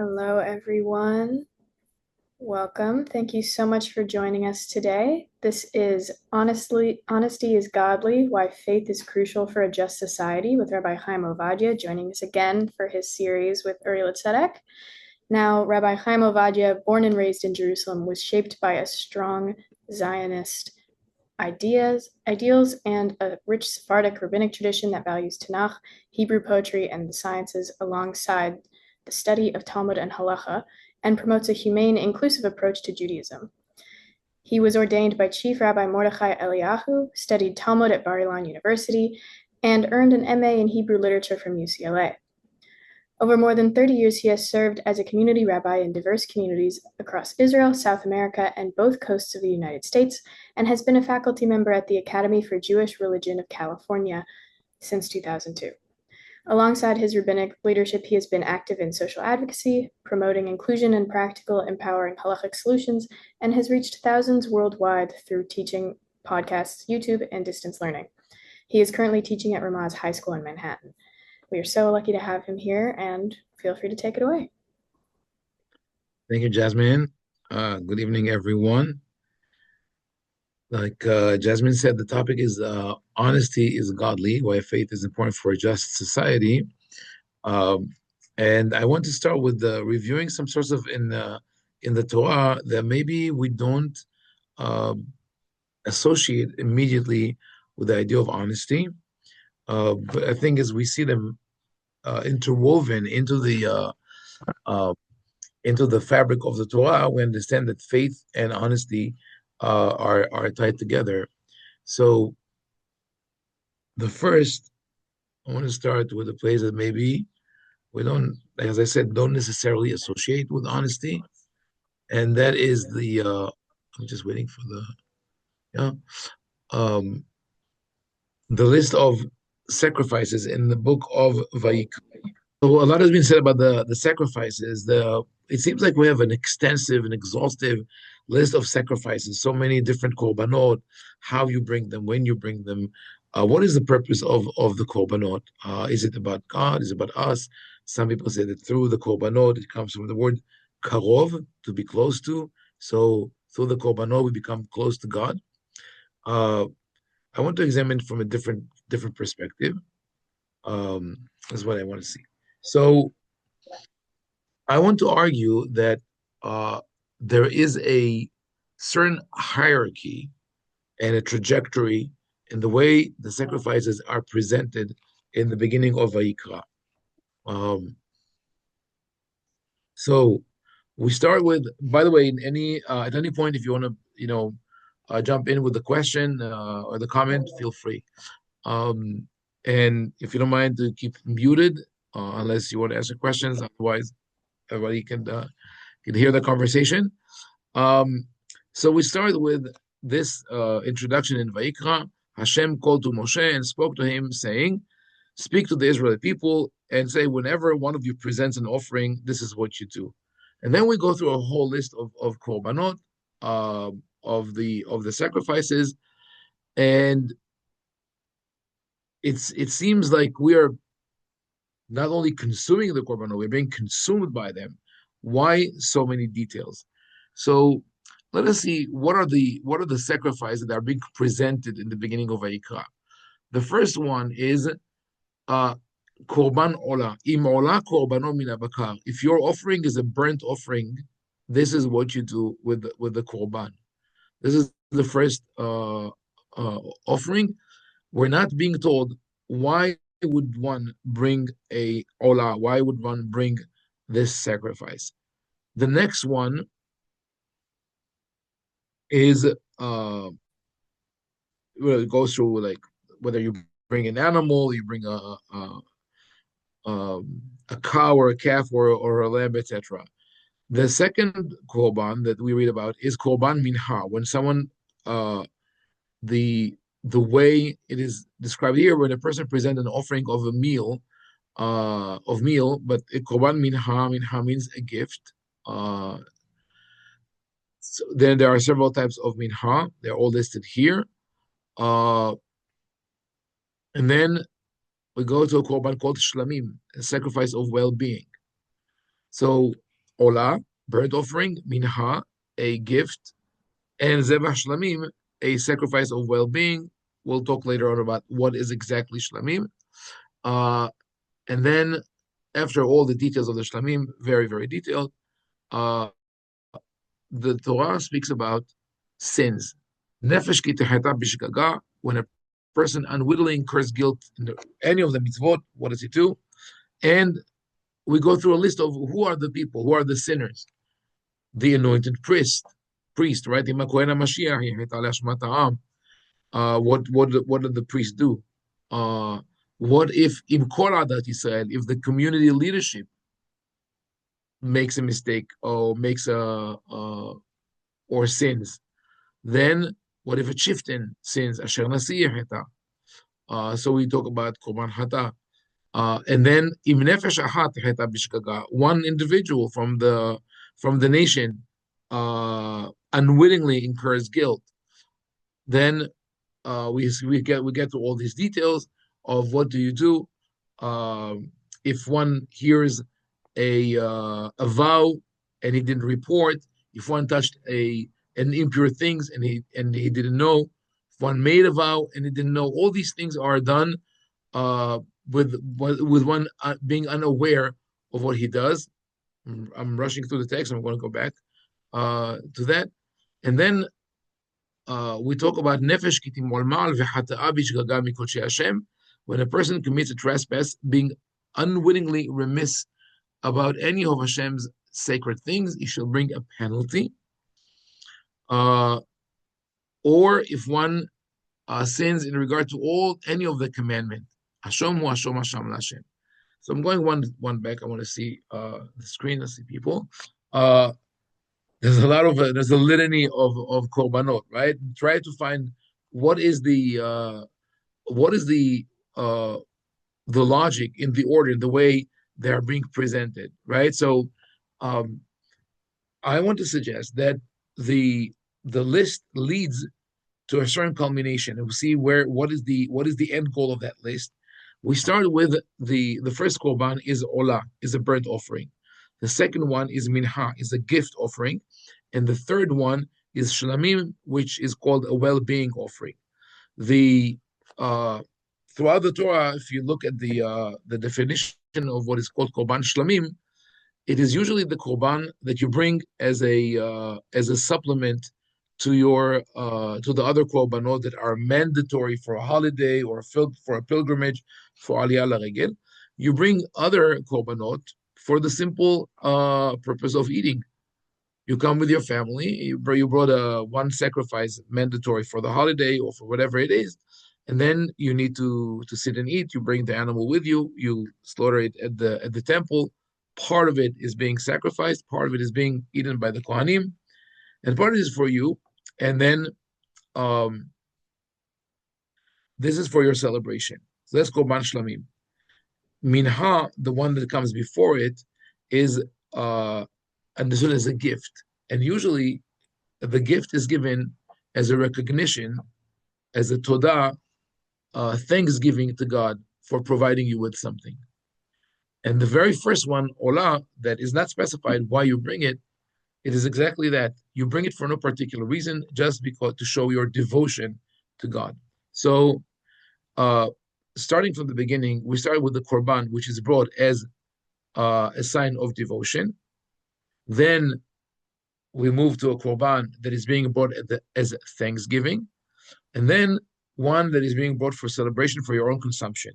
Hello, everyone. Welcome. Thank you so much for joining us today. This is Honesty is Godly, Why Faith is Crucial for a Just Society with Rabbi Haim Ovadia, joining us again for his series with Uri Tzedek. Now, Rabbi Haim Ovadia, born and raised in Jerusalem, was shaped by a strong Zionist ideals, and a rich Sephardic rabbinic tradition that values Tanakh, Hebrew poetry, and the sciences alongside the study of Talmud and Halakha, and promotes a humane, inclusive approach to Judaism. He was ordained by Chief Rabbi Mordechai Eliyahu, studied Talmud at Bar-Ilan University, and earned an MA in Hebrew literature from UCLA. Over more than 30 years, he has served as a community rabbi in diverse communities across Israel, South America, and both coasts of the United States, and has been a faculty member at the Academy for Jewish Religion of California since 2002. Alongside his rabbinic leadership, he has been active in social advocacy, promoting inclusion and practical, empowering halakhic solutions, and has reached thousands worldwide through teaching, podcasts, YouTube, and distance learning. He is currently teaching at Ramaz High School in Manhattan. We are so lucky to have him here, and feel free to take it away. Thank you, Jasmine. Good evening, everyone. Like Jasmine said, the topic is honesty is godly, why faith is important for a just society. Um, and I want to start with reviewing some sorts of in the Torah that maybe we don't uh, associate immediately with the idea of honesty. But I think as we see them interwoven uh, into the fabric of the Torah, we understand that faith and honesty are tied together. So the first, I want to start with a place that maybe we don't, as I said, don't necessarily associate with honesty, and that is the. I'm just waiting for yeah, um, the list of sacrifices in the book of Vayikra. So a lot has been said about the sacrifices. It seems like we have an extensive and exhaustive list of sacrifices, so many different korbanot, how you bring them, when you bring them. What is the purpose of the korbanot? Is it about God? Is it about us? Some people say that through the korbanot, it comes from the word karov, to be close to. So through the korbanot, we become close to God. Uh, I want to examine from a different perspective. Is what I want to see. So I want to argue that there is a certain hierarchy and a trajectory in the way the sacrifices are presented in the beginning of Vayikra. Um, so we start with, by the way, in any at any point, if you want to, jump in with the question or the comment, feel free. Um, and if you don't mind to keep muted, unless you want to answer questions, otherwise everybody can hear the conversation. Um, so we start with this introduction in Vayikra. Hashem called to Moshe and spoke to him, saying, "Speak to the Israeli people and say, whenever one of you presents an offering, this is what you do." And then we go through a whole list of korbanot, of the sacrifices, and it seems like we are not only consuming the korbanot, we're being consumed by them. Why so many details? So let us see what are the sacrifices that are being presented in the beginning of Vayikra. The first one is korban ola. Im ola korbano min habakar. If your offering is a burnt offering, this is what you do with the korban. This is the first offering. We're not being told why would one bring a ola, why would one bring this sacrifice. The next one is well, it goes through like whether you bring an animal, you bring a cow or a calf or a lamb, etc. The second korban that we read about is korban minha, when someone the way it is described here, when a person presents an offering of a meal, but korban minha means a gift. So then there are several types of minha. They're all listed here. Uh, and then we go to a korban called shlamim, a sacrifice of well-being. So olah, burnt offering, minha, a gift, and zebach shlamim, a sacrifice of well-being. We'll talk later on about what is exactly shlamim. And then after all the details of the shlamim, very, very detailed, uh, the Torah speaks about sins. Nefesh ki teheta b'shgaga, when a person unwittingly incurs guilt in any of the mitzvot, what does he do? And we go through a list of who are the people, who are the sinners. The anointed priest, right? What did the priest do? What if Israel, if the community leadership makes a mistake or makes or sins? Then what if a chieftain sins? So we talk about korban hata. And then one individual from the nation unwittingly incurs guilt. Then we get to all these details of what do you do if one hears a vow and he didn't report, if one touched an impure things and he didn't know, if one made a vow and he didn't know. All these things are done with one being unaware of what he does. I'm rushing through the text. I'm going to go back to that, and then we talk about nefesh kitim walmal v'hata'a b'shgaga mikodshei Hashem. When a person commits a trespass, being unwittingly remiss about any of Hashem's sacred things, he shall bring a penalty. Or if one sins in regard to any of the commandment, Hashem hu Hashem Hashem Hashem. So I'm going one back. I want to see the screen. Let's see people. There's a litany of korbanot, right? Try to find what is the logic in the order, in the way they are being presented, right? So I want to suggest that the list leads to a certain culmination, and we'll see what is the end goal of that list. We start with the first korban is olah, is a burnt offering. The second one is minha, is a gift offering, and the third one is shlamim, which is called a well-being offering. The throughout the Torah, if you look at the definition of what is called korban shlamim, it is usually the korban that you bring as a supplement to the other korbanot that are mandatory for a holiday or for a pilgrimage, for aliyah laregel. You bring other korbanot for the simple purpose of eating. You come with your family. You brought one sacrifice mandatory for the holiday or for whatever it is, and then you need to sit and eat. You bring the animal with you. You slaughter it at the temple. Part of it is being sacrificed. Part of it is being eaten by the kohanim, and part of it is for you. And then this is for your celebration. So that's korban shlamim. Minha, the one that comes before it, is understood as a gift. And usually the gift is given as a recognition, as a todah, thanksgiving to God for providing you with something. And the very first one, olah, that is not specified why you bring it, it is exactly that. You bring it for no particular reason, just because to show your devotion to God. So, starting from the beginning, we started with the korban, which is brought as a sign of devotion. Then we move to a korban that is being brought as thanksgiving, and then one that is being brought for celebration for your own consumption.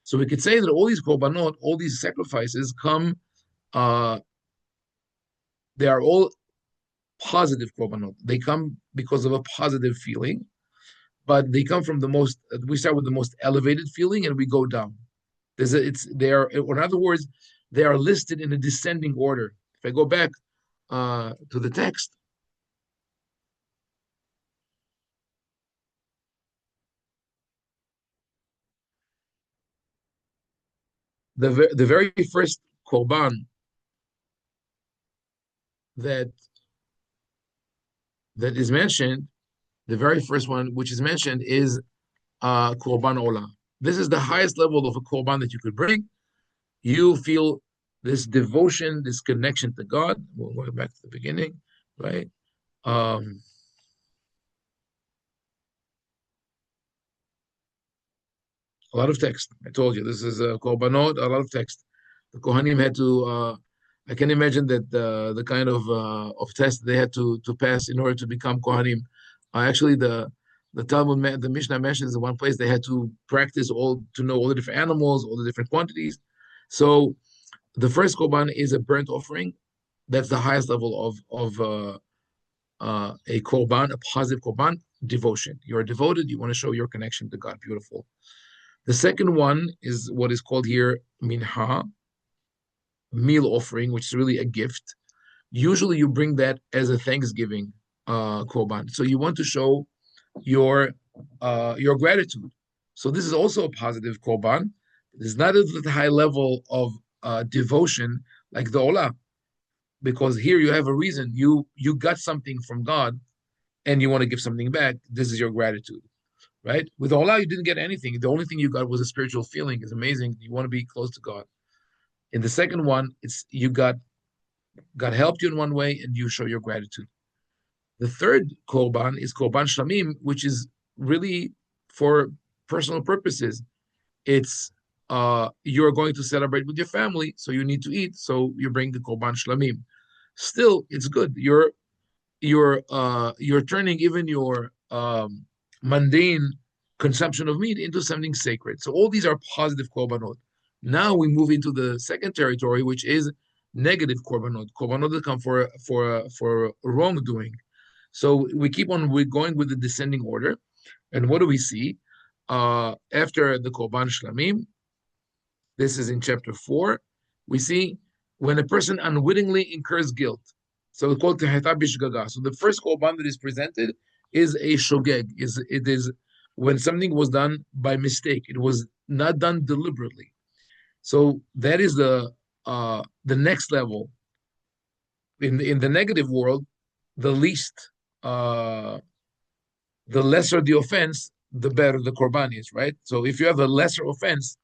So we could say that all these korbanot, all these sacrifices come. They are all positive korbanot. They come because of a positive feeling, but they come from we start with the most elevated feeling and we go down. In other words, they are listed in a descending order. If I go back to the text, the very first korban that is mentioned, the very first one which is mentioned is korban olah. This is the highest level of a korban that you could bring. You feel this devotion, this connection to God. We'll go back to the beginning, right? A lot of text. I told you this is a korbanot, a lot of text. The Kohanim had to. I can imagine that the kind of test they had to pass in order to become Kohanim. Actually, the Talmud, the Mishnah mentions in one place they had to practice all to know all the different animals, all the different quantities. So the first korban is a burnt offering. That's the highest level of a korban, a positive korban, devotion. You're devoted. You want to show your connection to God. Beautiful. The second one is what is called here minha, meal offering, which is really a gift. Usually, you bring that as a Thanksgiving korban. So you want to show your gratitude. So this is also a positive korban. It's not at the high level of devotion like the olah, because here you have a reason. You got something from God, and you want to give something back. This is your gratitude, right? With olah, you didn't get anything. The only thing you got was a spiritual feeling. It's amazing. You want to be close to God. In the second one, it's you got God helped you in one way, and you show your gratitude. The third korban is korban shlamim, which is really for personal purposes. It's you're going to celebrate with your family, so you need to eat, so you bring the korban shlamim. Still, it's good. You're turning even your mundane consumption of meat into something sacred. So all these are positive korbanot. Now we move into the second territory, which is negative korbanot. Korbanot that come for wrongdoing. So we're going with the descending order. And what do we see? After the Korban Shlamim, this is in chapter 4, we see when a person unwittingly incurs guilt. So it's called Teheta Bishgaga. So the first Korban that is presented is a shogeg. It is when something was done by mistake. It was not done deliberately. So that is the next level. In the negative world, the lesser the offense, the better the korban is, right? So if you have a lesser offense,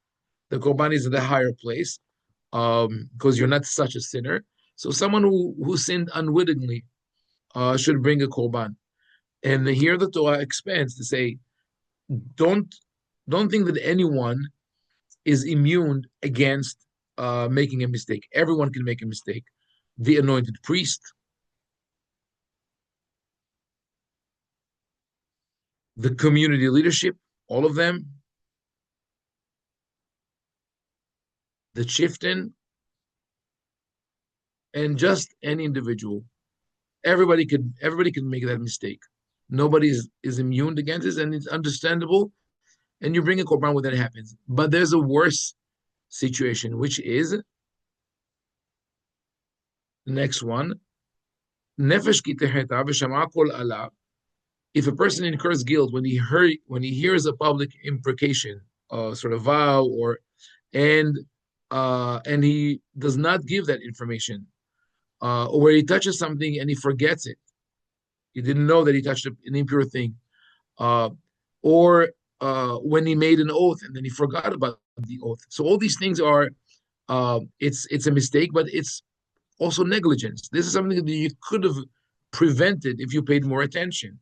the korban is in the higher place because you're not such a sinner. So someone who sinned unwittingly should bring a korban. And here the Torah expands to say, don't think that anyone is immune against making a mistake. Everyone can make a mistake. The anointed priest, the community leadership, all of them, the chieftain, and just any individual. Everybody can make that mistake. Nobody is immune against this, and it's understandable. And you bring a korban when that happens. But there's a worse situation, which is the next one. Nefesh ki teheta v'shama kol ala. If a person incurs guilt when he hears a public imprecation, sort of vow, and he does not give that information, or where he touches something and he forgets it, he didn't know that he touched an impure thing, or when he made an oath and then he forgot about the oath. So all these things are, it's a mistake, but it's also negligence. This is something that you could have prevented if you paid more attention.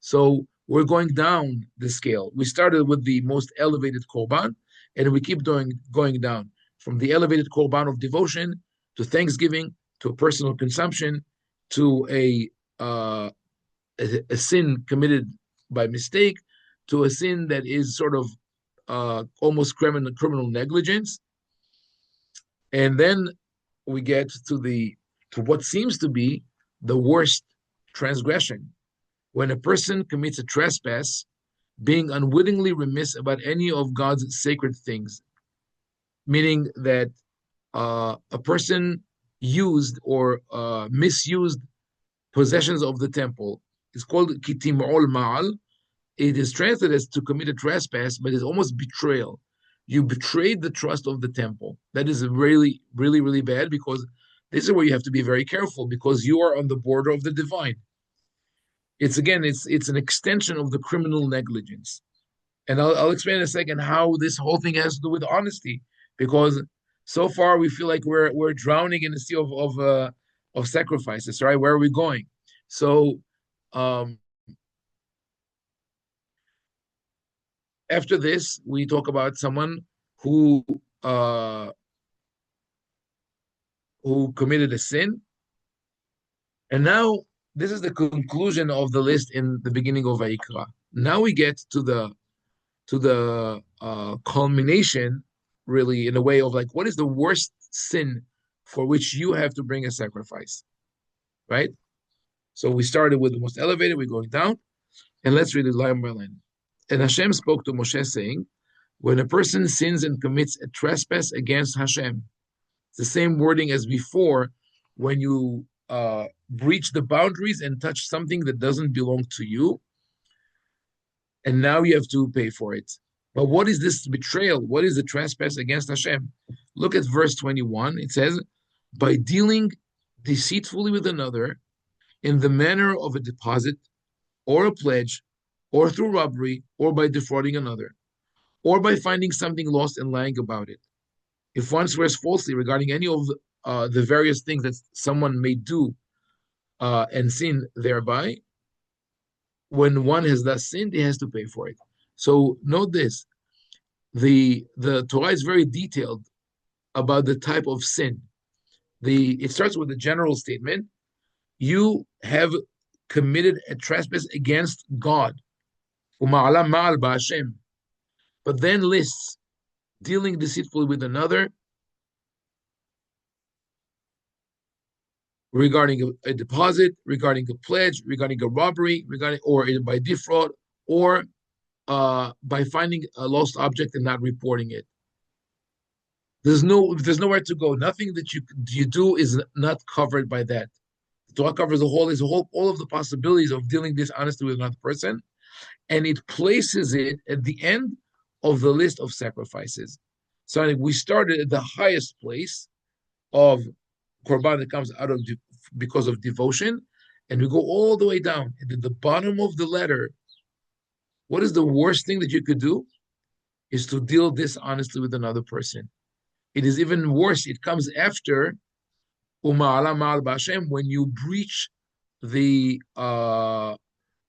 So we're going down the scale. We started with the most elevated korban, and we keep going down from the elevated korban of devotion to thanksgiving to a personal consumption to a sin committed by mistake to a sin that is sort of almost criminal negligence, and then we get to what seems to be the worst transgression. When a person commits a trespass, being unwittingly remiss about any of God's sacred things, meaning that a person used or misused possessions of the temple. It's called kitim'ol ma'al. It is translated as to commit a trespass, but it's almost betrayal. You betrayed the trust of the temple. That is really, really, really bad, because this is where you have to be very careful, because you are on the border of the divine. It's an extension of the criminal negligence. And I'll explain in a second how this whole thing has to do with honesty, because So far, we feel like we're drowning in the sea of sacrifices, right? Where are we going? So um, after this, we talk about someone who uh, who committed a sin, and now this is the conclusion of the list in the beginning of Vayikra. Now we get to the culmination, really, in a way of like, what is the worst sin for which you have to bring a sacrifice, right? So we started with the most elevated, we're going down, and let's read it line by line. And Hashem spoke to Moshe saying, when a person sins and commits a trespass against Hashem, it's the same wording as before, when you breach the boundaries and touch something that doesn't belong to you, and now you have to pay for it. But what is this betrayal? What is the trespass against Hashem? Look at verse 21. It says, by dealing deceitfully with another in the manner of a deposit or a pledge, or through robbery, or by defrauding another, or by finding something lost and lying about it. If one swears falsely regarding any of the various things that someone may do and sin thereby, when one has thus sinned, he has to pay for it. So note this: the Torah is very detailed about the type of sin. It starts with a general statement: you have committed a trespass against God, but then lists dealing deceitfully with another regarding a deposit, regarding a pledge, regarding a robbery, regarding or by defraud, or by finding a lost object and not reporting it. There's nowhere to go. Nothing that you do is not covered by that. The Torah covers all of the possibilities of dealing dishonestly with another person, and it places it at the end of the list of sacrifices. So we started at the highest place of korban that comes out of because of devotion, and we go all the way down. And at the bottom of the letter, what is the worst thing that you could do? Is to deal dishonestly with another person. It is even worse. It comes after when you breach the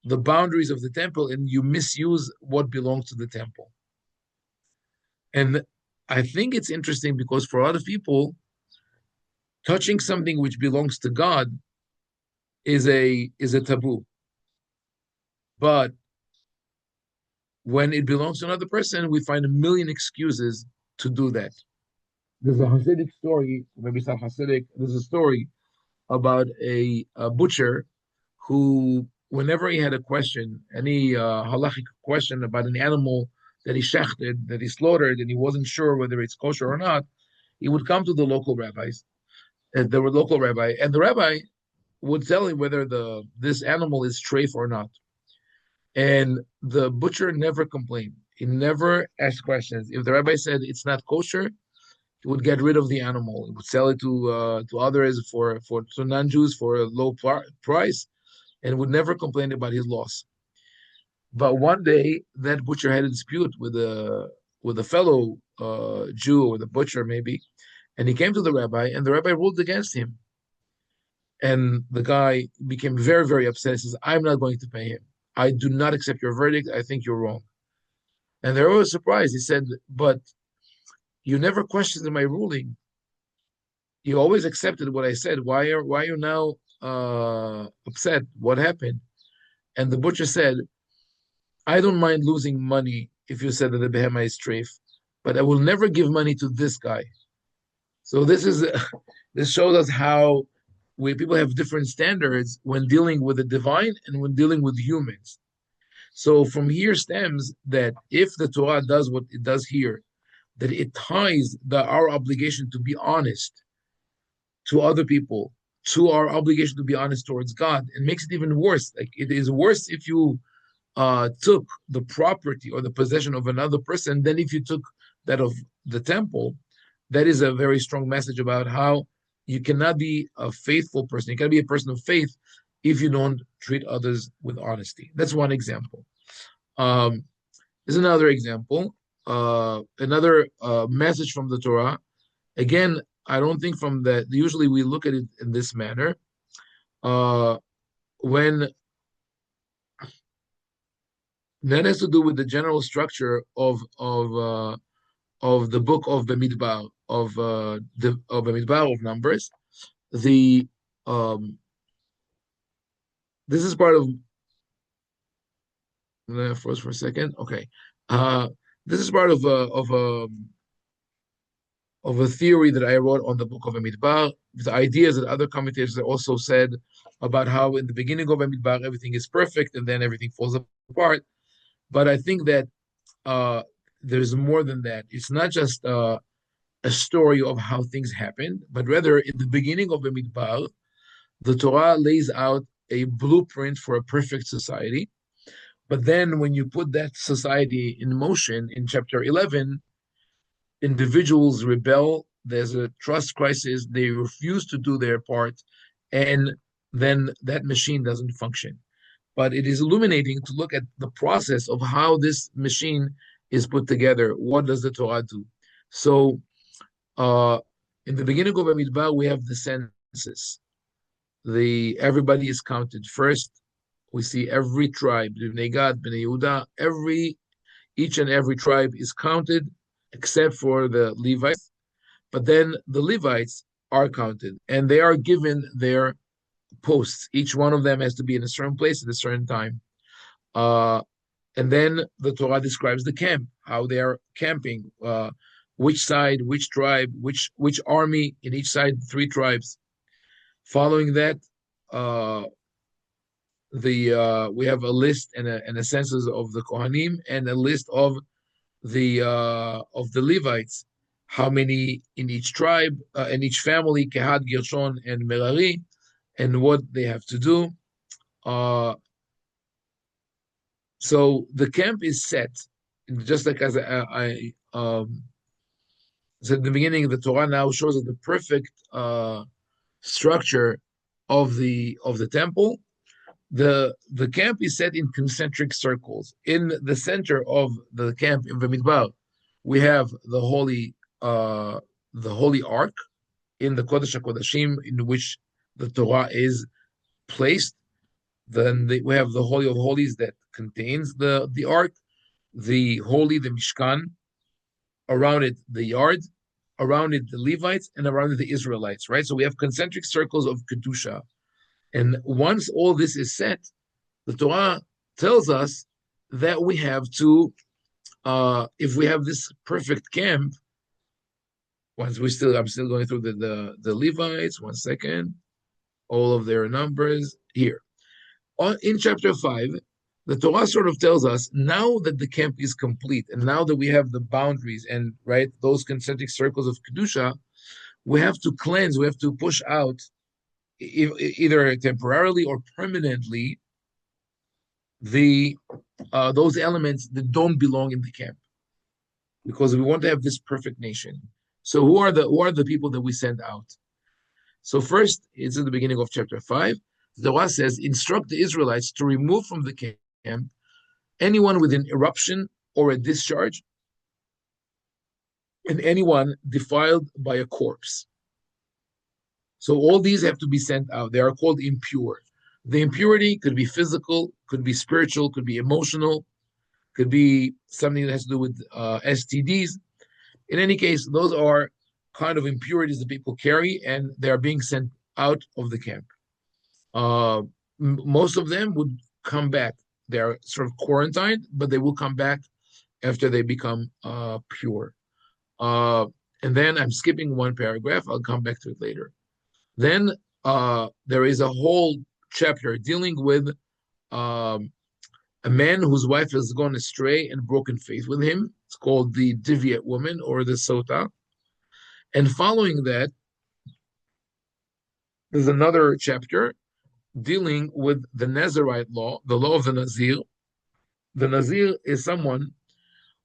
boundaries of the temple and you misuse what belongs to the temple. And I think it's interesting because for a lot of people, touching something which belongs to God is a taboo. But when it belongs to another person, we find a million excuses to do that. There's a Hasidic story, maybe it's not Hasidic, there's a story about a butcher who, whenever he had a question, any halakhic question about an animal that he shechted, that he slaughtered, and he wasn't sure whether it's kosher or not, he would come to the local rabbis. There were local rabbi, and the rabbi would tell him whether this animal is treif or not. And the butcher never complained. He never asked questions. If the rabbi said it's not kosher, he would get rid of the animal. He would sell it to others to non-Jews for a low price, and would never complain about his loss. But one day, that butcher had a dispute with a fellow Jew or the butcher maybe, and he came to the rabbi, and the rabbi ruled against him. And the guy became very, very upset. He says, I'm not going to pay him. I do not accept your verdict. I think you're wrong. And they're always surprised. He said, but you never questioned my ruling. You always accepted what I said. Why are you now upset? What happened? And the butcher said, I don't mind losing money if you said that the behema is treif, but I will never give money to this guy. So this shows us how people have different standards when dealing with the divine and when dealing with humans. So from here stems that if the Torah does what it does here, that it ties our obligation to be honest to other people, to our obligation to be honest towards God, and makes it even worse. Like it is worse if you took the property or the possession of another person than if you took that of the temple. That is a very strong message about how you cannot be a faithful person. You cannot be a person of faith if you don't treat others with honesty. That's one example. There's another example, another message from the Torah, Again, I don't think from that. Usually we look at it in this manner. When that has to do with the general structure of the book of Bamidbar of Bamidbar of Numbers. The This is part of. Froze for a second. Okay, this is part of a theory that I wrote on the book of Bamidbar. The ideas that other commentators also said about how in the beginning of Bamidbar everything is perfect and then everything falls apart. But I think that there's more than that. It's not just a story of how things happened, but rather in the beginning of Bamidbar, the Torah lays out a blueprint for a perfect society. But then when you put that society in motion in chapter 11, individuals rebel, there's a trust crisis, they refuse to do their part, and then that machine doesn't function. But it is illuminating to look at the process of how this machine is put together. What does the Torah do? So, in the beginning of Bamidbar, we have the census. Everybody is counted. First, we see every tribe, Bnei Gad, Bnei Yehuda, each and every tribe is counted, except for the Levites. But then the Levites are counted, and they are given their posts. Each one of them has to be in a certain place at a certain time. And then the Torah describes the camp, how they are camping, which side, which tribe, which army in each side, three tribes. Following that, we have a list and a census of the Kohanim and a list of the Levites, how many in each tribe, in each family, Kehat, Gershon, and Merari, and what they have to do. So the camp is set, just like as I said at the beginning. The Torah now shows us the perfect structure of the temple. The camp is set in concentric circles. In the center of the camp in Bamidbar, we have the holy ark in the Kodesh HaKodashim, in which the Torah is placed. Then we have the Holy of Holies that contains the ark, the Mishkan, around it the yard, around it the Levites, and around it the Israelites, right? So we have concentric circles of Kedusha. And once all this is set, the Torah tells us that we have to, if we have this perfect camp, I'm still going through the Levites, 1 second, all of their numbers here. In chapter 5, the Torah sort of tells us, now that the camp is complete, and now that we have the boundaries and those concentric circles of Kedusha, we have to cleanse, we have to push out, either temporarily or permanently, those elements that don't belong in the camp, because we want to have this perfect nation. So who are the people that we send out? So first, it's in the beginning of chapter 5. The Torah says, instruct the Israelites to remove from the camp anyone with an eruption or a discharge, and anyone defiled by a corpse. So all these have to be sent out. They are called impure. The impurity could be physical, could be spiritual, could be emotional, could be something that has to do with STDs. In any case, those are kind of impurities that people carry, and they are being sent out of the camp. Most of them would come back. They are sort of quarantined, but they will come back after they become pure. And then I'm skipping one paragraph. I'll come back to it later. Then there is a whole chapter dealing with a man whose wife has gone astray and broken faith with him. It's called the deviant woman, or the sota. And following that, there's another chapter dealing with the Nazirite law, the law of the Nazir. The Nazir is someone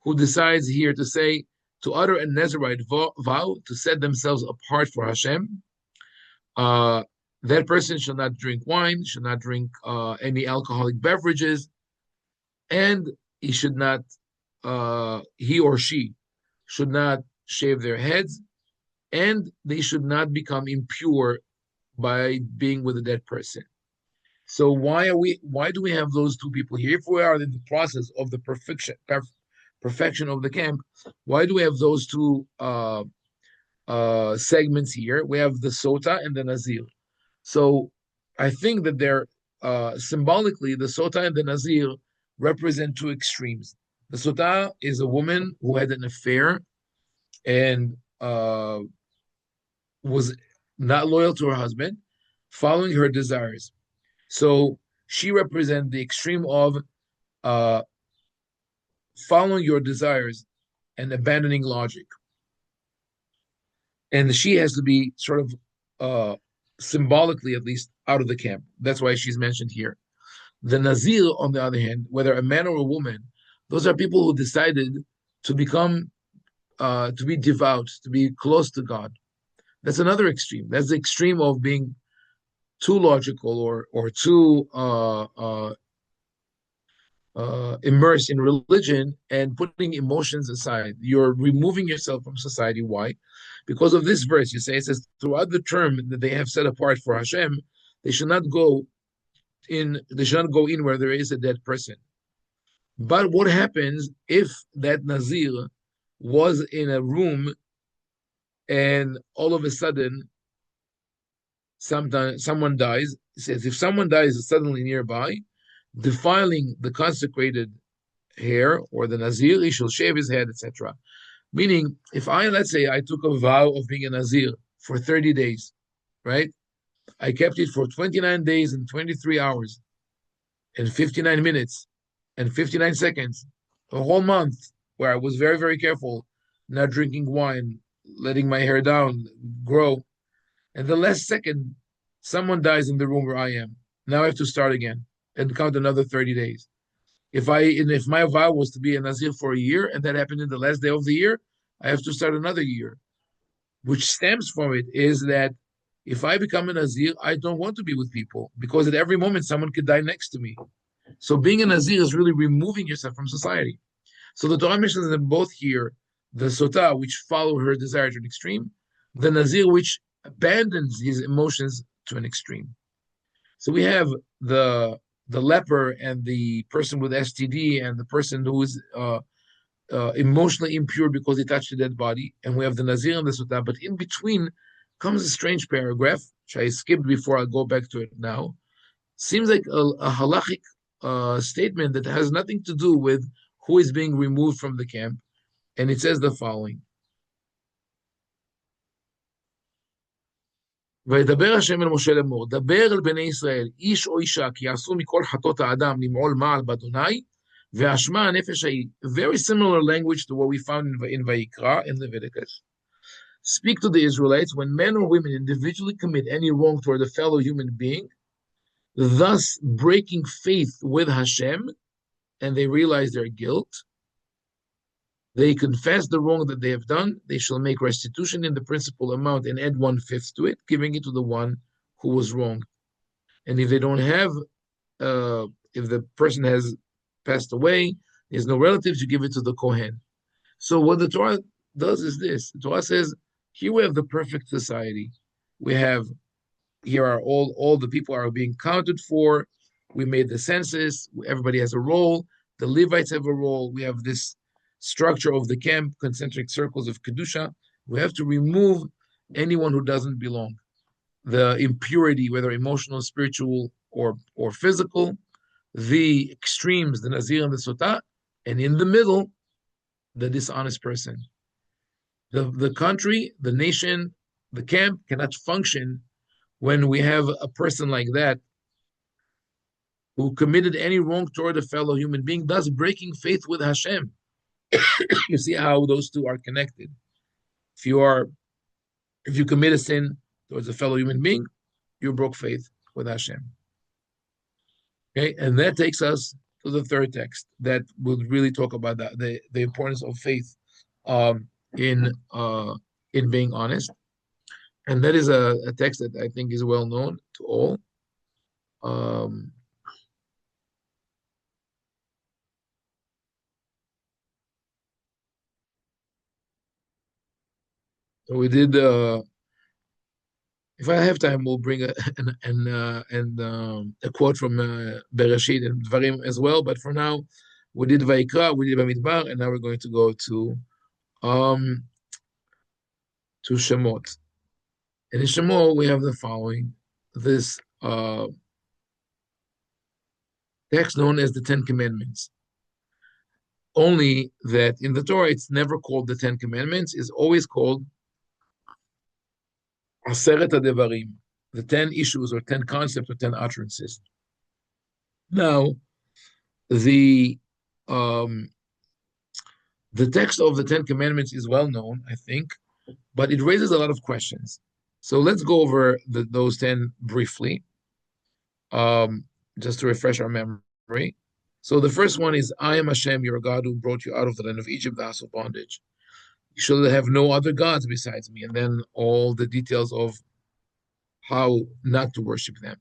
who decides here to utter a Nazirite vow to set themselves apart for Hashem. That person should not drink wine, should not drink any alcoholic beverages, and he or she should not shave their heads, and they should not become impure by being with a dead person. So why do we have those two people here? If we are in the process of the perfection of the camp, why do we have those two segments here? We have the Sota and the Nazir. So I think that they're symbolically, the Sota and the Nazir represent two extremes. The Sota is a woman who had an affair and was not loyal to her husband, following her desires. So she represents the extreme of uh, following your desires and abandoning logic. And she has to be sort of symbolically, at least, out of the camp. That's why she's mentioned here. The Nazir, on the other hand, whether a man or a woman, those are people who decided to become, to be devout, to be close to God. That's another extreme. That's the extreme of being too logical or too immersed in religion and putting emotions aside. You're removing yourself from society. Why? Because of this verse. You say it says throughout the term that they have set apart for Hashem, they should not go in. They should not go in where there is a dead person. But what happens if that Nazir was in a room and all of a sudden sometimes someone dies? It says if someone dies suddenly nearby, defiling the consecrated hair or the Nazir, he shall shave his head, etc. Meaning, if let's say, I took a vow of being a Nazir for 30 days, right? I kept it for 29 days and 23 hours and 59 minutes and 59 seconds, a whole month where I was very, very careful, not drinking wine, letting my hair down, grow. And the last second, someone dies in the room where I am. Now I have to start again and count another 30 days. If my vow was to be a Nazir for a year and that happened in the last day of the year, I have to start another year. Which stems from it is that if I become a Nazir, I don't want to be with people because at every moment someone could die next to me. So being a Nazir is really removing yourself from society. So the Torah mentions them both here, the Sota, which follow her desire to an extreme, the Nazir, which abandons his emotions to an extreme. So we have the leper and the person with STD and the person who is emotionally impure because he touched a dead body, and we have the Nazir and the Sota. But in between comes a strange paragraph, which I skipped before. I'll go back to it now. Seems like a halakhic statement that has nothing to do with who is being removed from the camp, and it says the following. וידבר השם אל משה לאמור, דבר אל בני ישראל, איש או אישה, כי יעשו מכל חטאות האדם למעול מעל באדוני, והאשמה הנפש ההיא. Very similar language to what we found in Vayikra, in Leviticus. Speak to the Israelites when men or women individually commit any wrong toward a fellow human being, thus breaking faith with Hashem, and they realize their guilt. They confess the wrong that they have done. They shall make restitution in the principal amount and add 1/5 to it, giving it to the one who was wrong. And if they don't have, if the person has passed away, there's no relatives, you give it to the Kohen. So what the Torah does is this. The Torah says, here we have the perfect society. We have, here are all the people are being counted for. We made the census. Everybody has a role. The Levites have a role. We have this structure of the camp, concentric circles of Kedusha. We have to remove anyone who doesn't belong. The impurity, whether emotional, spiritual, or physical, the extremes, the Nazir and the Sota, and in the middle, the dishonest person. The country, the nation, the camp cannot function when we have a person like that who committed any wrong toward a fellow human being, thus breaking faith with Hashem. You see how those two are connected. If you commit a sin towards a fellow human being, you broke faith with Hashem. Okay, and that takes us to the third text that will really talk about that, the importance of faith in being honest. And that is a text that I think is well known to all. So we did. If I have time, we'll bring a quote from Bereshit and Dvarim as well. But for now, we did Vayikra, we did Bamidbar, and now we're going to go um to Shemot. And in Shemot, we have the following: this text known as the Ten Commandments. Only that in the Torah, it's never called the Ten Commandments; it's always called Aseret HaDevarim, the 10 issues or 10 concepts or 10 utterances. Now, the um, the text of the Ten Commandments is well known, I think, but it raises a lot of questions. So let's go over those 10 briefly, just to refresh our memory. So the first one is, I am Hashem, your God, who brought you out of the land of Egypt, the house of bondage. You shall have no other gods besides me. And then all the details of how not to worship them.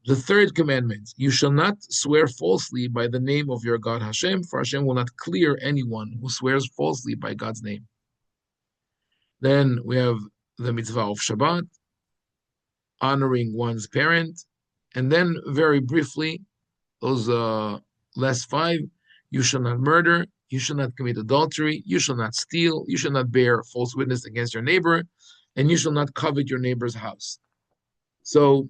The third commandment, you shall not swear falsely by the name of your God Hashem, for Hashem will not clear anyone who swears falsely by God's name. Then we have the mitzvah of Shabbat, honoring one's parent. And then very briefly, those last 5, you shall not murder, you shall not commit adultery, you shall not steal, you shall not bear false witness against your neighbor, and you shall not covet your neighbor's house. So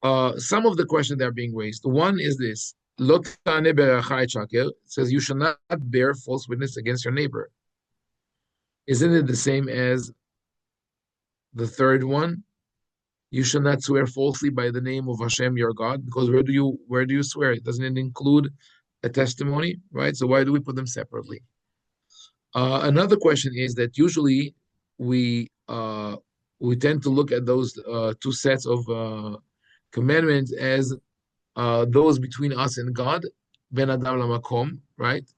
some of the questions that are being raised. One is this: it says you shall not bear false witness against your neighbor. Isn't it the same as the third one? You shall not swear falsely by the name of Hashem your God, because where do you swear? Doesn't it include a testimony, right? So why do we put them separately? Another question is that usually we tend to look at those 2 sets of commandments as those between us and God, ben adam lamakom, right?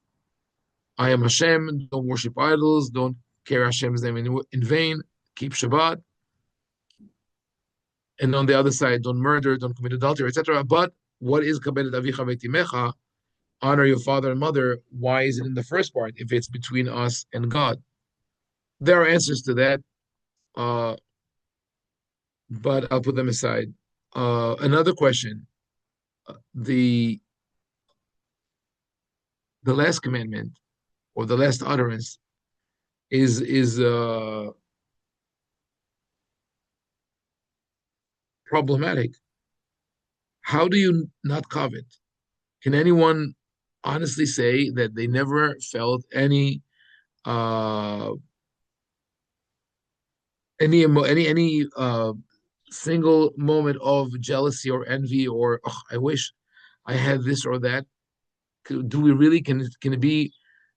I am Hashem, don't worship idols, don't carry Hashem's name in vain, keep Shabbat. And on the other side, don't murder, don't commit adultery, etc. But what is kabed avicha ve'timecha? Honor your father and mother. Why is it in the first part if it's between us and God? There are answers to that, but I'll put them aside. Another question: the last commandment or the last utterance is problematic. How do you not covet? Can anyone honestly say that they never felt any single moment of jealousy or envy or I wish I had this or that? Do we really can it be?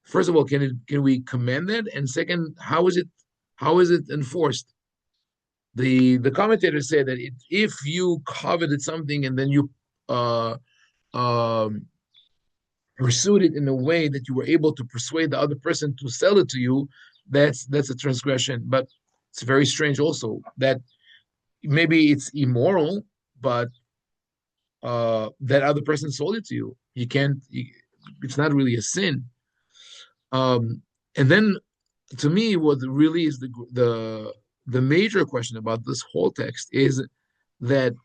First of all, can we commend that? And second, how is it enforced? The commentators say that if you coveted something and then you pursued it in a way that you were able to persuade the other person to sell it to you, that's a transgression. But it's very strange also that maybe it's immoral, but that other person sold it to you. You can't. It's not really a sin. And then, to me, what really is the major question about this whole text is that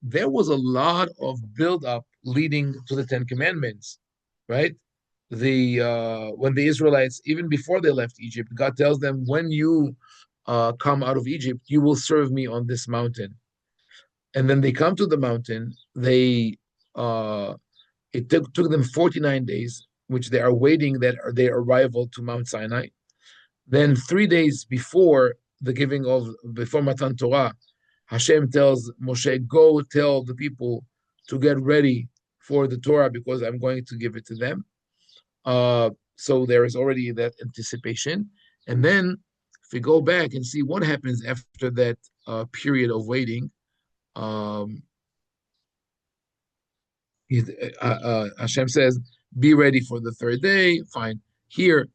there was a lot of build-up leading to the Ten Commandments, right? When the Israelites, even before they left Egypt, God tells them, when you come out of Egypt, you will serve me on this mountain. And then they come to the mountain. It took them 49 days, which they are waiting their arrival to Mount Sinai. Then 3 days before before Matan Torah, Hashem tells Moshe, go tell the people to get ready for the Torah because I'm going to give it to them. So there is already that anticipation. And then if we go back and see what happens after that period of waiting, Hashem says, be ready for the 3rd day. Fine. Here,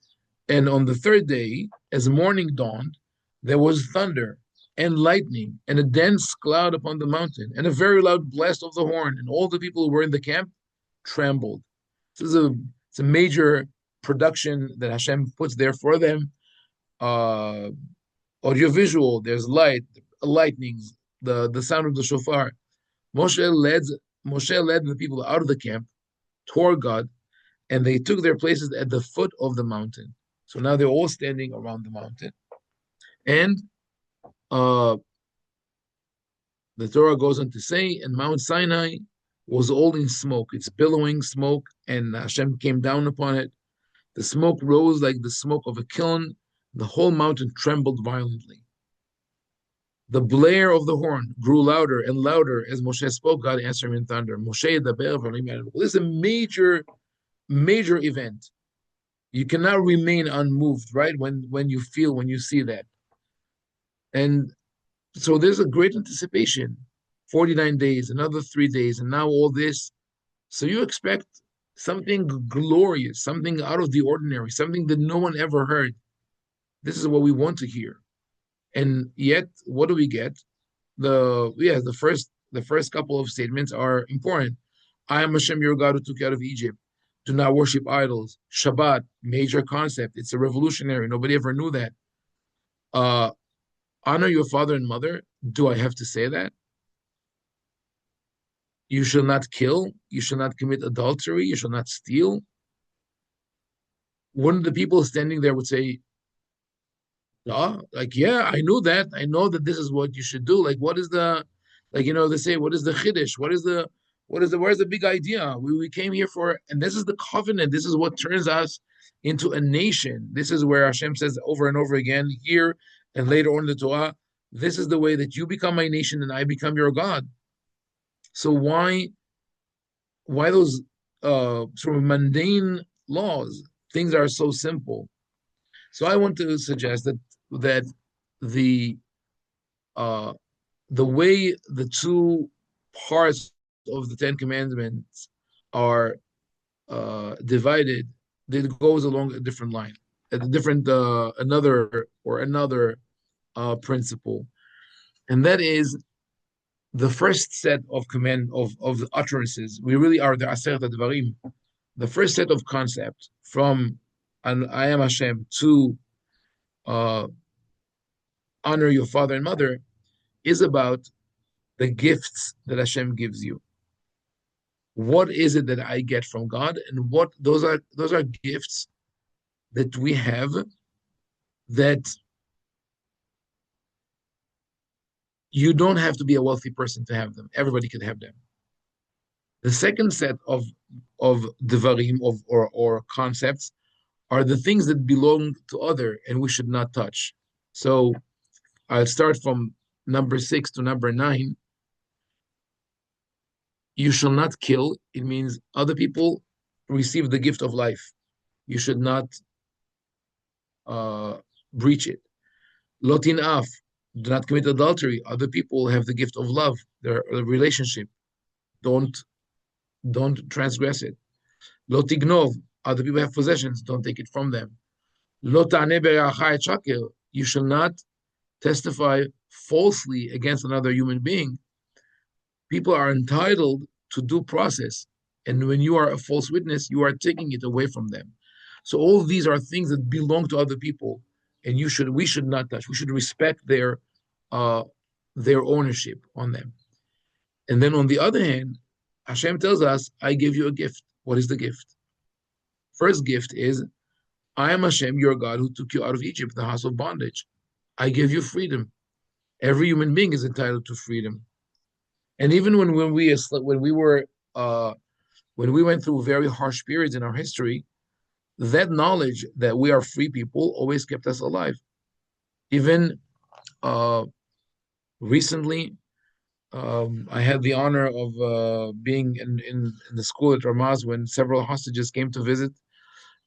and on the 3rd day, as morning dawned, there was thunder and lightning and a dense cloud upon the mountain and a very loud blast of the horn, and all the people who were in the camp trembled. It's a major production that Hashem puts there for them. uh, audiovisual, there's lightnings, the sound of the shofar. Moshe led Moshe led the people out of the camp toward God, and they took their places at the foot of the mountain. So now they're all standing around the mountain, and uh, the Torah goes on to say, and Mount Sinai was all in smoke. It's billowing smoke, and Hashem came down upon it. The smoke rose like the smoke of a kiln. The whole mountain trembled violently. The blare of the horn grew louder and louder as Moshe spoke. God answered him in thunder. Moshe, the Be'er, this is a major event. You cannot remain unmoved, right? When you see that. And so there's a great anticipation. 49 days, another 3 days, and now all this. So you expect something glorious, something out of the ordinary, something that no one ever heard. This is what we want to hear. And yet, what do we get? The first couple of statements are important. I am Hashem, your God, who took you out of Egypt. Do not worship idols. Shabbat, major concept. It's a revolutionary. Nobody ever knew that. Uh, honor your father and mother. Do I have to say that? You shall not kill. You shall not commit adultery. You shall not steal. One of the people standing there would say, like, yeah, I knew that. I know that this is what you should do. Like, what is the, like, they say, what is the chiddush? Where's the big idea? We came here for, and this is the covenant. This is what turns us into a nation. This is where Hashem says over and over again here and later on in the Torah, this is the way that you become my nation and I become your God. So why those sort of mundane laws? Things are so simple. So I want to suggest that the uh, the way the two parts of the Ten Commandments are divided, it goes along a different line, a different another principle, and that is the first set of command of the utterances. We really are the Aseret Dvarim, the first set of concepts from and I am Hashem to uh, honor your father and mother is about the gifts that Hashem gives you. What is it that I get from God, and what those are gifts that we have that you don't have to be a wealthy person to have them. Everybody can have them. The second set of devarim or concepts are the things that belong to other and we should not touch. So I'll start from number 6 to number 9. You shall not kill. It means other people receive the gift of life. You should not breach it. Lotin af, do not commit adultery. Other people have the gift of love, their relationship. Don't transgress it. Lotignov, other people have possessions. Don't take it from them. Lotane berachai shaker, you shall not testify falsely against another human being. People are entitled to due process, and when you are a false witness, you are taking it away from them. So all these are things that belong to other people, and we should not touch. We should respect their ownership on them. And then on the other hand, Hashem tells us, I give you a gift. What is the gift? First gift is, I am Hashem, your God, who took you out of Egypt, the house of bondage. I give you freedom. Every human being is entitled to freedom. And even when we went through very harsh periods in our history, that knowledge that we are free people always kept us alive. Even recently, I had the honor of being in the school at Ramaz when several hostages came to visit,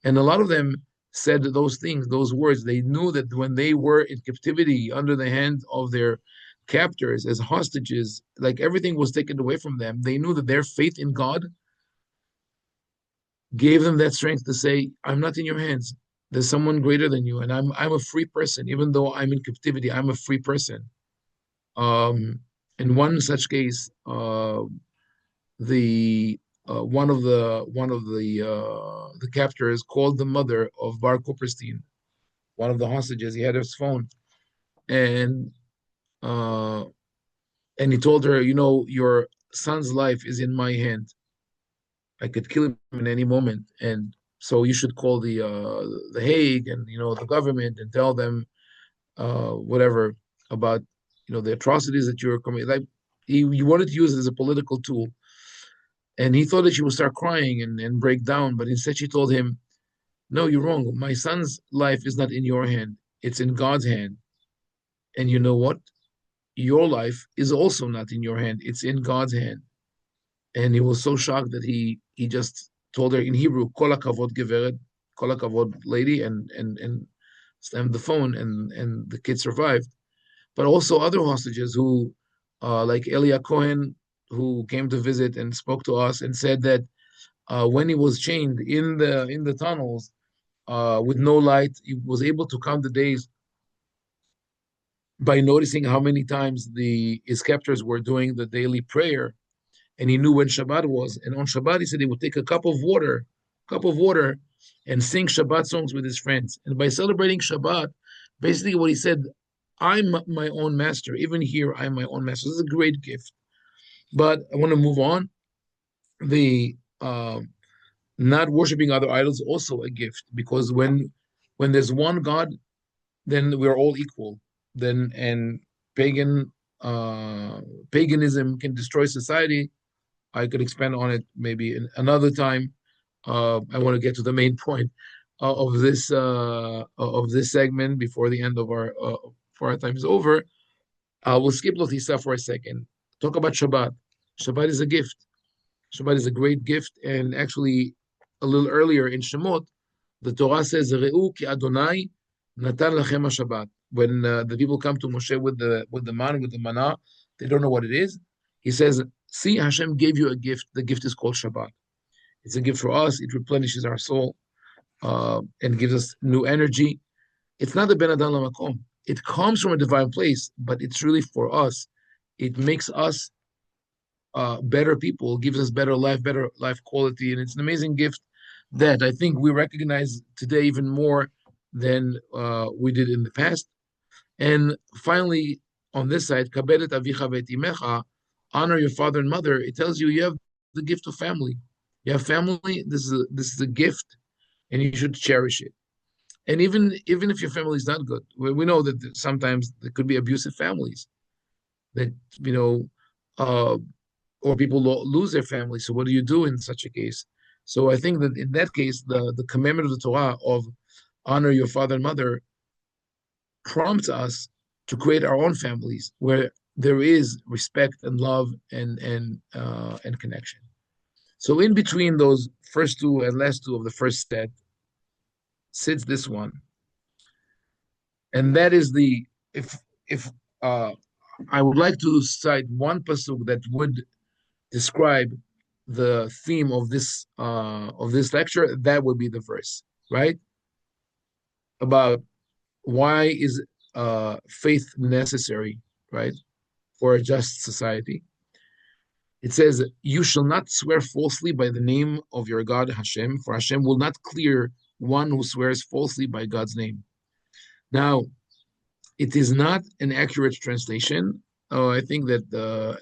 and a lot of them said those things, those words. They knew that when they were in captivity under the hand of their captors as hostages, like everything was taken away from them. They knew that their faith in God gave them that strength to say, I'm not in your hands. There's someone greater than you, and I'm a free person. Even though I'm in captivity, I'm a free person. In one such case, the one of the captors called the mother of Bar Cooperstein, one of the hostages. He had his phone, and uh, he told her, your son's life is in my hand. I could kill him in any moment, and so you should call the Hague and the government and tell them whatever about the atrocities that you're committing. Like he wanted to use it as a political tool, and he thought that she would start crying and break down, but instead she told him, "No, you're wrong. My son's life is not in your hand; it's in God's hand. And you know what? Your life is also not in your hand; it's in God's hand." And he was so shocked that he just told her in Hebrew, "Kol hakavod geveret," "Kol hakavod lady," and slammed the phone, and the kid survived. But also other hostages who, like Elia Cohen, who came to visit and spoke to us and said that when he was chained in the tunnels with no light, he was able to count the days by noticing how many times his captors were doing the daily prayer, and he knew when Shabbat was. And on Shabbat, he said he would take a cup of water, and sing Shabbat songs with his friends. And by celebrating Shabbat, basically what he said, I'm my own master. Even here, I'm my own master. This is a great gift. But I want to move on. The not worshiping other idols also a gift, because when there's one God, then we're all equal. Then and pagan paganism can destroy society. I could expand on it maybe another time. I want to get to the main point of this segment before the end of our time is over. We'll skip Lotisa for a second. Talk about Shabbat. Shabbat is a gift. Shabbat is a great gift, and actually, a little earlier in Shemot, the Torah says, "Re'u ki Adonai natan lachem Shabbat." When the people come to Moshe with the manna, they don't know what it is. He says, "See, Hashem gave you a gift. The gift is called Shabbat. It's a gift for us. It replenishes our soul and gives us new energy. It's not the Ben Adam Lamakom. It comes from a divine place, but it's really for us. It makes us better people, gives us better life quality, and it's an amazing gift that I think we recognize today even more than we did in the past. And finally, on this side, kabedet avicha ve'etimecha, honor your father and mother. It tells you have the gift of family. You have family. This is a gift, and you should cherish it. And even if your family is not good, we know that sometimes there could be abusive families that uh, or people lose their family. So what do you do in such a case? So I think that in that case, the commandment of the Torah of honor your father and mother prompts us to create our own families where there is respect and love and connection. So in between those first two and last two of the first set sits this one, and that is if I would like to cite one pasuk that would describe the theme of this lecture, that would be the verse, right? About why is faith necessary, right, for a just society. It says, "You shall not swear falsely by the name of your God Hashem, for Hashem will not clear one who swears falsely by God's name." Now, it is not an accurate translation. I think that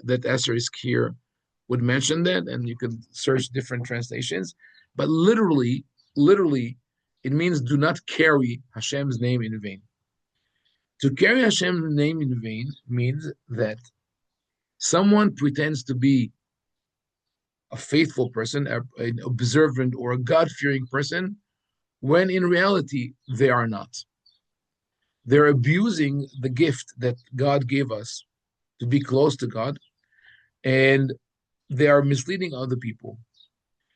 that asterisk here would mention that, and you could search different translations. But literally, it means do not carry Hashem's name in vain. To carry Hashem's name in vain means that someone pretends to be a faithful person, an observant or a God-fearing person, when in reality they are not. They're abusing the gift that God gave us to be close to God, and they are misleading other people.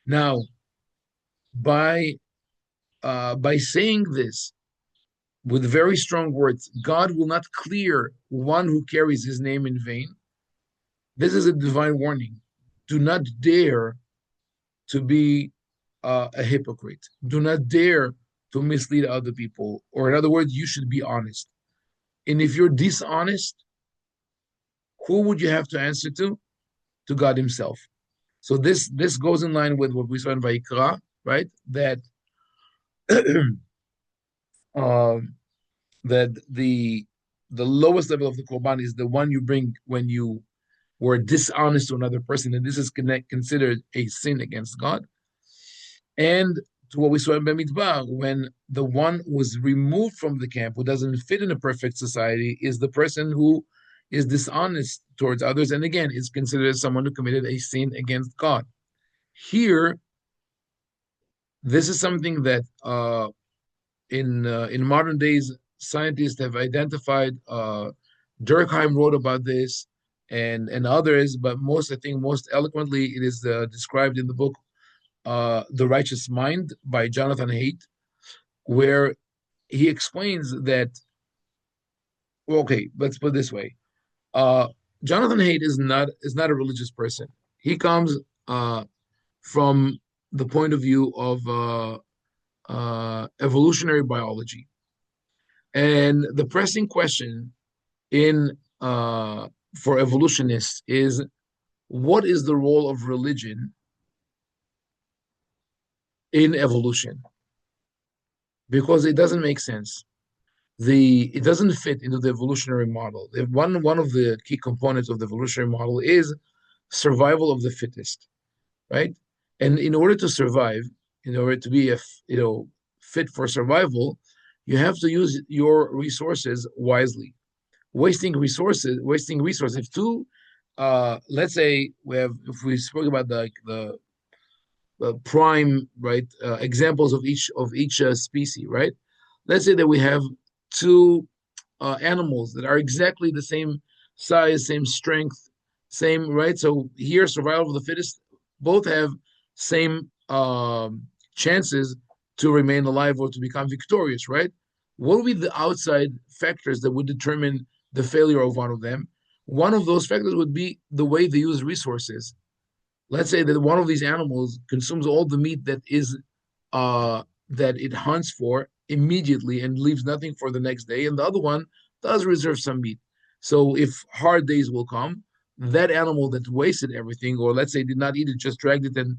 Now, by saying this with very strong words, God will not clear one who carries his name in vain. This is a divine warning. Do not dare to be a hypocrite. Do not dare to mislead other people. Or in other words, you should be honest. And if you're dishonest, who would you have to answer to? To God himself. So this goes in line with what we saw in Vayikra, right? That that the lowest level of the korban is the one you bring when you were dishonest to another person, and this is considered a sin against God. And to what we saw in Bamidbar, when the one who was removed from the camp, who doesn't fit in a perfect society, is the person who is dishonest towards others, and again, is considered as someone who committed a sin against God. Here, this is something that in modern days scientists have identified. Durkheim wrote about this, and others, but I think most eloquently, it is described in the book "The Righteous Mind" by Jonathan Haidt, where he explains that. Well, okay, let's put it this way: uh, Jonathan Haidt is not a religious person. He comes from the point of view of evolutionary biology. And the pressing question in for evolutionists is, what is the role of religion in evolution? Because it doesn't make sense. It doesn't fit into the evolutionary model. One of the key components of the evolutionary model is survival of the fittest, right? And in order to survive, in order to be fit for survival, you have to use your resources wisely. Wasting resources. If two, let's say if we spoke about the prime, right, examples of each species, right? Let's say that we have two animals that are exactly the same size, same strength, same, right. So here, survival of the fittest, both have same chances to remain alive or to become victorious, right? What would be the outside factors that would determine the failure of one of them? One of those factors would be the way they use resources. Let's say that one of these animals consumes all the meat that it hunts for immediately and leaves nothing for the next day, and the other one does reserve some meat. So if hard days will come, that animal that wasted everything, or let's say did not eat it, just dragged it and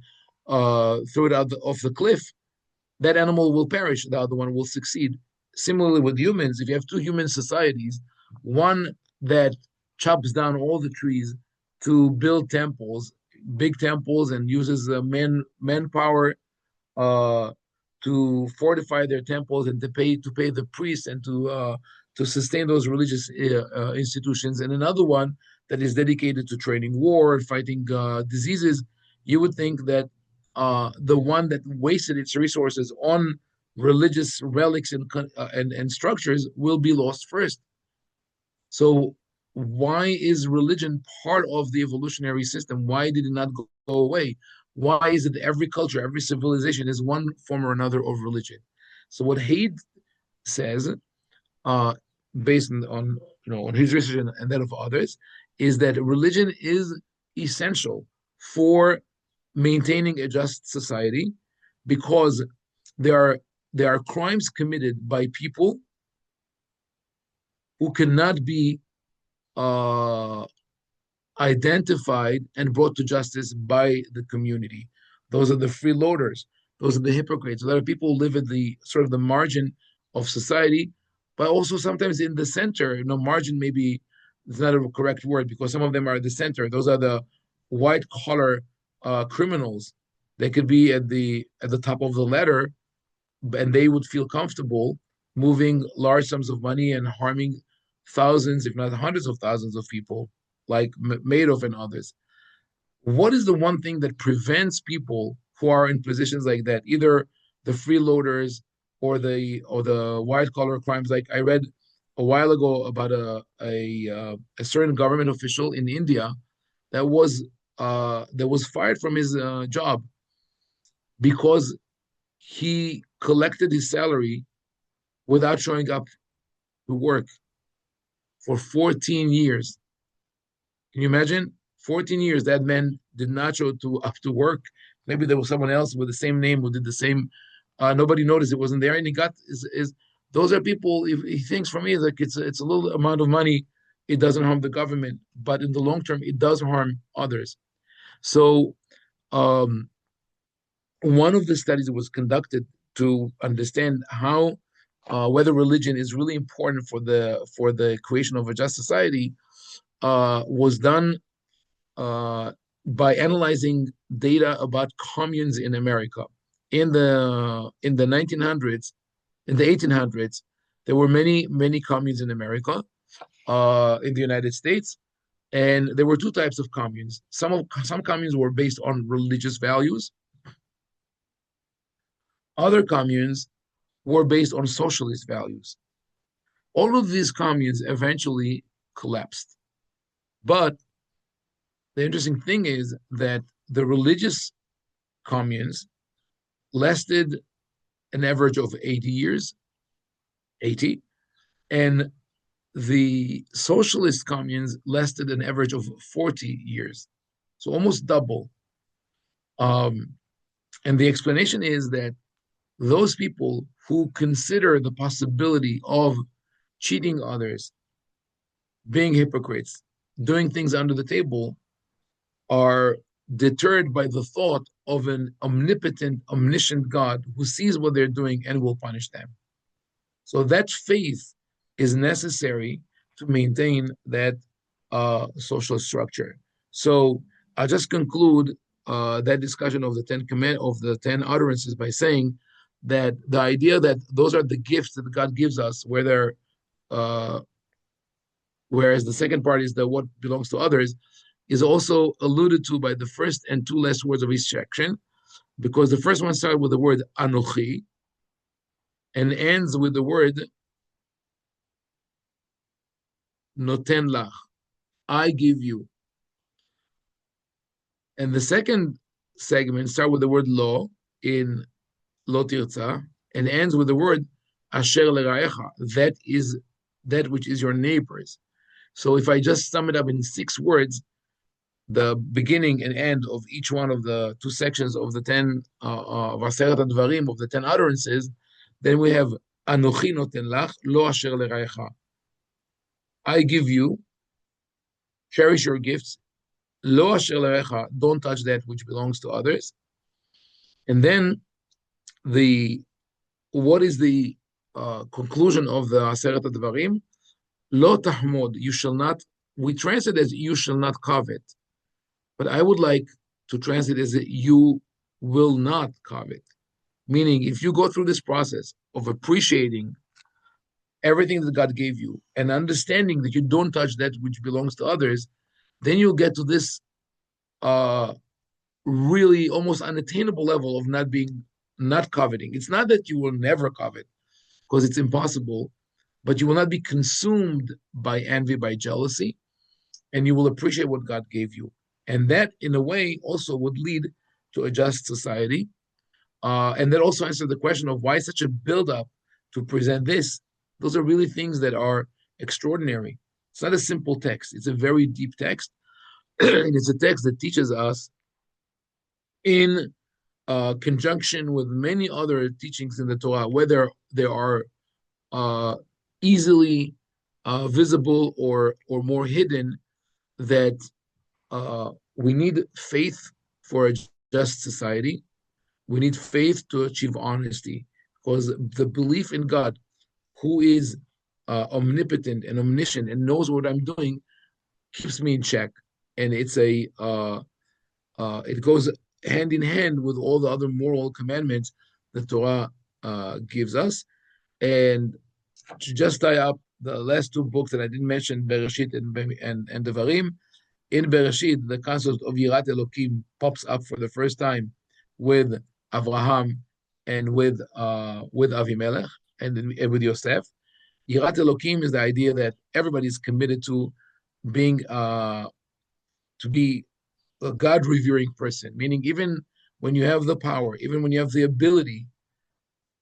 threw it off the cliff, that animal will perish. The other one will succeed. Similarly with humans, if you have two human societies, one that chops down all the trees to build temples, big temples, and uses manpower uh, to fortify their temples and to pay the priests and to sustain those religious institutions, and another one that is dedicated to training war and fighting diseases, you would think that the one that wasted its resources on religious relics and structures will be lost first. So why is religion part of the evolutionary system? Why did it not go away? Why is it every culture, every civilization is one form or another of religion? So what Haid says, uh, based on his research and that of others, is that religion is essential for maintaining a just society, because there are there are crimes committed by people who cannot be uh, identified and brought to justice by the community. Those are the freeloaders. Those are the hypocrites. A lot of people live at the sort of the margin of society, but also sometimes in the center. Margin maybe is not a correct word, because some of them are at the center. Those are the white collar criminals. They could be at the top of the ladder, and they would feel comfortable moving large sums of money and harming thousands, if not hundreds of thousands of people, like Madoff and others. What is the one thing that prevents people who are in positions like that, either the freeloaders or the white collar crimes? Like I read a while ago about a certain government official in India that was fired from his job because he collected his salary without showing up to work for 14 years. Can you imagine? 14 years that man did not show up to work. Maybe there was someone else with the same name who did the same. Nobody noticed it wasn't there, and he got is those are people. If he thinks, for me, like it's a little amount of money, it doesn't harm the government, but in the long term, it does harm others. So, one of the studies that was conducted to understand how whether religion is really important for the creation of a just society, was done by analyzing data about communes in America. In the 1900s, in the 1800s, there were many communes in America, in the United States, and there were two types of communes. Some communes were based on religious values. Other communes were based on socialist values. All of these communes eventually collapsed. But the interesting thing is that the religious communes lasted an average of 80 years, 80, and the socialist communes lasted an average of 40 years, so almost double. And the explanation is that those people who consider the possibility of cheating others, being hypocrites, doing things under the table, are deterred by the thought of an omnipotent, omniscient God who sees what they're doing and will punish them. So that faith is necessary to maintain that social structure. So I'll just conclude that discussion of the 10 utterances by saying that the idea that those are the gifts that God gives us, whereas the second part is the what belongs to others, is also alluded to by the first and two last words of each section, because the first one starts with the word anochi and ends with the word noten lach, I give you. And the second segment starts with the word lo in lo tirza and ends with the word asher leraecha, that is that which is your neighbor's. So if I just sum it up in 6 words, the beginning and end of each one of the 2 sections of the 10 Vaseret Advarim, of the 10 utterances, then we have Anochi noten lach, lo asher leraecha. I give you, cherish your gifts, lo asher leraecha, don't touch that which belongs to others. And then what is the conclusion of the Aseret Advarim? Lo tahmod, you shall not, we translate as you shall not covet. But I would like to translate as you will not covet. Meaning, if you go through this process of appreciating everything that God gave you and understanding that you don't touch that which belongs to others, then you'll get to this really almost unattainable level of not coveting. It's not that you will never covet, because it's impossible, but you will not be consumed by envy, by jealousy, and you will appreciate what God gave you. And that, in a way, also would lead to a just society. And that also answers the question of why such a build-up to present this. Those are really things that are extraordinary. It's not a simple text. It's a very deep text. And it's a text that teaches us, in conjunction with many other teachings in the Torah, whether they are easily visible or more hidden, that we need faith for a just society. We need faith to achieve honesty, because the belief in God, who is omnipotent and omniscient and knows what I'm doing, keeps me in check. And it goes hand in hand with all the other moral commandments the Torah gives us. And to just tie up the last 2 books that I didn't mention, Bereshit and Devarim, in Bereshit, the concept of Yirat Elokim pops up for the first time with Avraham and with Avimelech and with Yosef. Yirat Elokim is the idea that everybody is committed to being to be a God-revering person, meaning even when you have the power, even when you have the ability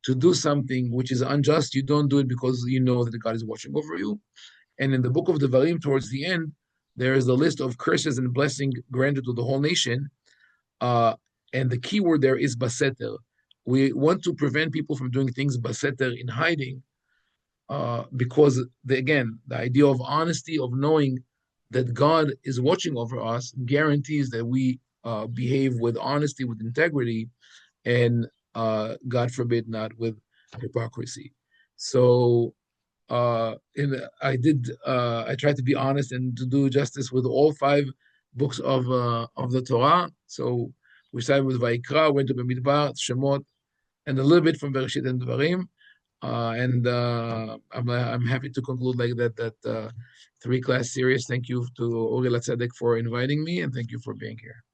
to do something which is unjust, you don't do it because you know that God is watching over you. And in the book of Devarim, towards the end, there is a list of curses and blessing granted to the whole nation. And the key word there is baseter. We want to prevent people from doing things baseter, in hiding, because, the idea of honesty, of knowing that God is watching over us, guarantees that we behave with honesty, with integrity, and God forbid, not with hypocrisy. So I tried to be honest and to do justice with all five books of the Torah. So we started with Vayikra, went to Bamidbar, Shemot, and a little bit from Bereshit and Dvarim. And I'm happy to conclude like that three class series. Thank you to Ori Latzedek for inviting me, and thank you for being here.